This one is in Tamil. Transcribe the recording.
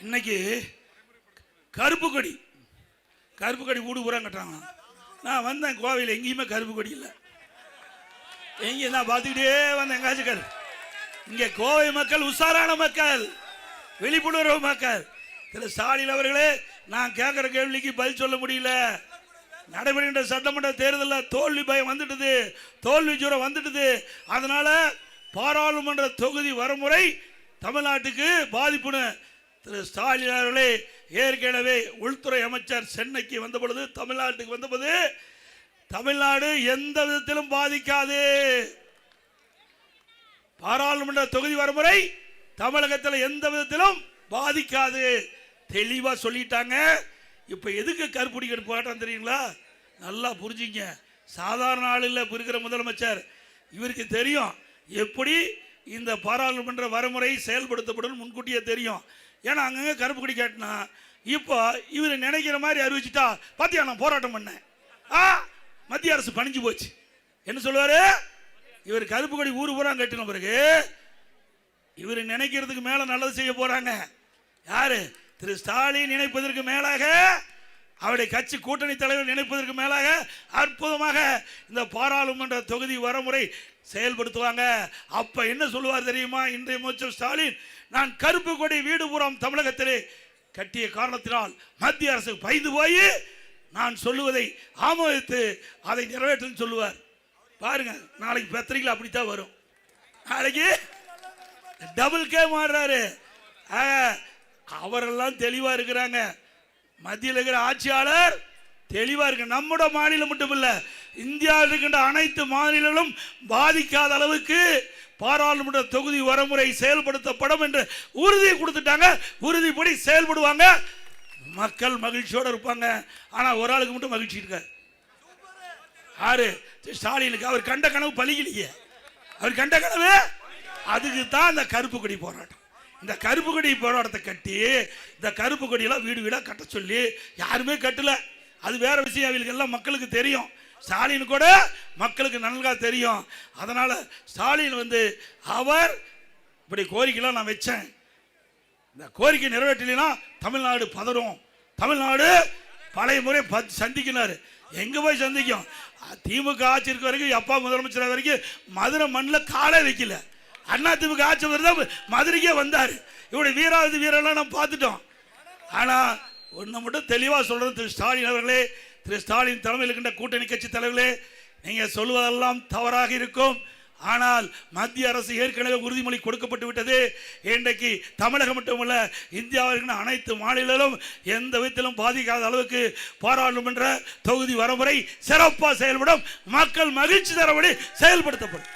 இன்னைக்கு கருப்பு கொடி வீடு பூரா கட்டுறாங்க. நான் வந்தேன் கோவையில், எங்கேயுமே கருப்பு கொடி இல்லை. எங்கேயும் நான் பார்த்துக்கிட்டே வந்தேன். எங்காச்சும் இங்கே கோவை மக்கள் உஷாரான மக்கள், விழிப்புணர்வு மக்கள். திரு ஸ்டாலின் அவர்களே, நான் கேட்குற கேள்விக்கு பதில் சொல்ல முடியல. நடைபெறுகின்ற சட்டமன்ற தேர்தலில் தோல்வி பயம் வந்துட்டுது, தோல்வி ஜுரம் வந்துட்டுது. அதனால பாராளுமன்ற தொகுதி வரமுறை தமிழ்நாட்டுக்கு பாதிப்புன்னு திரு ஸ்டாலின் அவர்களே ஏற்கனவே உள்துறை அமைச்சர் சென்னைக்கு வந்த பொழுது, தமிழ்நாட்டுக்கு வந்தபோது, தமிழ்நாடு எந்த விதத்திலும் பாதிக்காது, பாராளுமன்ற தொகுதி வரமுறை தமிழகத்தில் எந்த விதத்திலும் பாதிக்காது தெளிவா சொல்லிட்டாங்க. இப்ப எதுக்கு கருப்புடி போராட்டம் தெரியுங்களா? நல்லா புரிஞ்சுங்க. சாதாரண ஆள் இல்லை இருக்கிற முதலமைச்சர். இவருக்கு தெரியும் எப்படி இந்த பாராளுமன்ற வரமுறை செயல்படுத்தப்படும் முன்கூட்டியே தெரியும். ஏன்னா அங்கங்க கருப்பு கொடி காட்டினா இப்போ இவர் நினைக்கிற மாதிரி அறிவிச்சுட்டா, பாத்தியா நான் போராட்டம் பண்ணேன், மத்திய அரசு பணிஞ்சு போச்சு என்ன சொல்லுவாரு? இவர் கருப்பு கொடி ஊர் பூரா கட்டின பிறகு இவர் நினைக்கிறதுக்கு மேல நல்லது செய்ய போறாங்க. யாரு? திரு ஸ்டாலின் நினைப்பதற்கு மேலாக, அவருடைய கட்சி கூட்டணி தலைவர் நினைப்பதற்கு மேலாக அற்புதமாக இந்த பாராளுமன்ற தொகுதி வரமுறை செயல்படுத்துவாங்க. அப்ப என்ன சொல்லுவார் தெரியுமா? இன்றைய முதலமைச்சர் ஸ்டாலின், நான் கருப்பு கொடி வீடு பூரம் தமிழகத்திலே கட்டிய காரணத்தினால் மத்திய அரசு பயந்து போய் நான் சொல்லுவதை ஆமோதித்து அதை நிறைவேற்றும் சொல்லுவார். பாருங்க, நாளைக்கு பத்திரிகையில் அப்படித்தான் வரும். நாளைக்கு டபுள் கே மாறுறாரு. அவரெல்லாம் தெளிவா இருக்கிறாங்க. மத்தியில் இருக்கிற ஆட்சியாளர் தெளிவா இருக்கு. நம்முடைய மாநிலம் மட்டும் இல்ல, இந்தியாவில் இருக்கின்ற அனைத்து மாநிலங்களும் பாதிக்காத அளவுக்கு பாராளுமன்ற தொகுதி வரமுறை செயல்படுத்தப்படும் என்று உறுதி கொடுத்துட்டாங்க. உறுதிப்படி செயல்படுவாங்க. மக்கள் மகிழ்ச்சியோடு இருப்பாங்க. ஆனா ஒரு ஆளுக்கு மட்டும் மகிழ்ச்சி இருக்காது. யாரு? ஸ்டாலினுக்கு. அவர் கண்ட கனவு பலிக்கலையே. அவர் கண்ட கனவு, அதுக்கு தான் இந்த கருப்பு கொடி போராட்டம். இந்த கருப்பு கொடி போராட்டத்தை கட்டி, இந்த கருப்பு கொடியெல்லாம் வீடு வீடாக கட்ட சொல்லி யாருமே கட்டல. அது வேற விஷயம். அவங்களுக்கு எல்லாம் மக்களுக்கு தெரியும். ஸ்டாலின் கூட மக்களுக்கு நன்றாக தெரியும். அதனால ஸ்டாலின் அவர் இப்படி கோரிக்கைலாம் நான் வச்சேன், இந்த கோரிக்கை நிறைவேற்றலைன்னா தமிழ்நாடு பதறும். தமிழ்நாடு பழைய முறை சந்திக்கினாரு. எங்க போய் சந்திக்கும்? திமுக ஆட்சி இருக்க வரைக்கும், அப்பா முதலமைச்சர் வரைக்கும் மதுரை மண்ணில் காலை வைக்கல. அண்ணா திமுக ஆட்சி வருது, மதுரைக்கே வந்தாரு. இவருடைய வீராவது வீரெல்லாம் நம்ம பார்த்துட்டோம். ஆனா ஒன்று மட்டும் தெளிவாக சொல்றது, திரு ஸ்டாலின் அவர்களே, திரு ஸ்டாலின் தலைமையில் இருக்கின்ற கூட்டணி கட்சி தலைவர்களே, நீங்க சொல்வதெல்லாம் தவறாக இருக்கும். ஆனால் மத்திய அரசு ஏற்கனவே உறுதிமொழி கொடுக்கப்பட்டு விட்டது. இன்றைக்கு தமிழகம் மட்டுமல்ல, இந்தியாவில் இருக்கிற அனைத்து மாநிலங்களும் எந்த விதத்திலும் பாதிக்காத அளவுக்கு பாராளுமன்ற தொகுதி வரமுறை சிறப்பாக செயல்படும். மக்கள் மகிழ்ச்சி தரபடி செயல்படுத்தப்படும்.